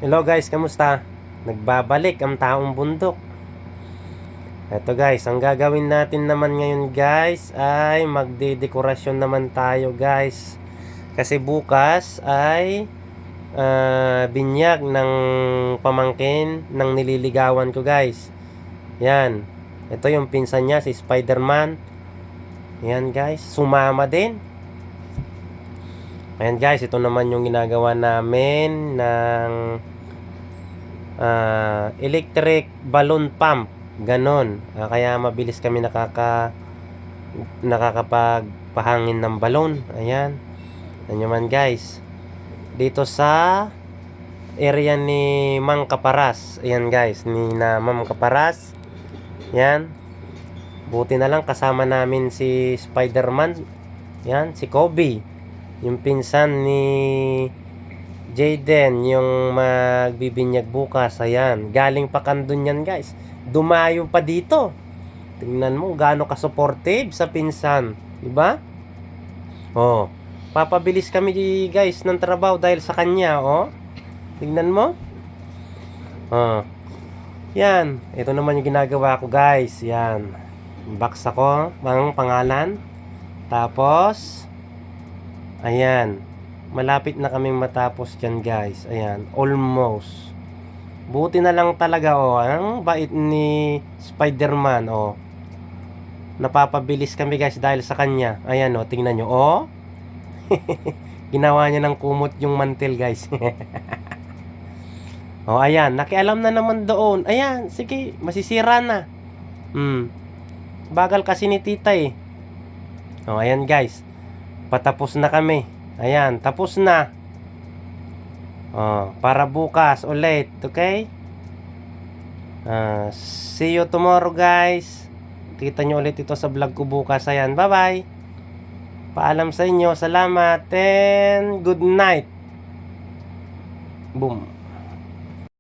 Hello guys, kamusta? Nagbabalik ang taong bundok. Eto guys, ang gagawin natin naman ngayon guys ay magdedekorasyon naman tayo guys. Kasi bukas ay binyag ng pamangkin ng nililigawan ko guys. Yan. Ito yung pinsan niya, si Spider-Man. Yan guys, sumama din. Ayan guys, ito naman yung ginagawa namin ng electric balloon pump, ganon. Kaya mabilis kami nakakapagpahangin ng balon. Ayan. Ayan naman guys, dito sa area ni Mang Kaparas. Ayan guys, ni na Ma'am Kaparas. Yan. Buti na lang kasama namin si Spider-Man. Yan, si Kobe, yung pinsan ni Jayden, yung magbibinyag bukas. Ayan, galing pa Kandun yan guys, dumayo pa dito. Tingnan mo gaano ka-supportive sa pinsan, diba? Oh, papabilis kami guys ng trabaho dahil sa kanya. Oh, tingnan mo. Oh, yan, ito naman yung ginagawa ko guys. Yan, box ako ang pangalan. Tapos ayan, malapit na kaming matapos dyan guys. Ayan, almost. Buti na lang talaga, oh, ang bait ni Spider-Man. Oh, napapabilis kami guys dahil sa kanya. Ayan, oh, tingnan nyo. Oh, ginawa niya ng kumot yung mantel guys. Oh, ayan, nakialam na naman doon. Ayan, sige, masisira na. Bagal kasi ni tita eh. Oh, ayan guys, patapos na kami. Ayan, tapos na. Oh, para bukas ulit, okay? See you tomorrow guys. Kita nyo ulit ito sa vlog ko bukas. Ayan, bye bye. Paalam sa inyo, salamat and good night. Boom.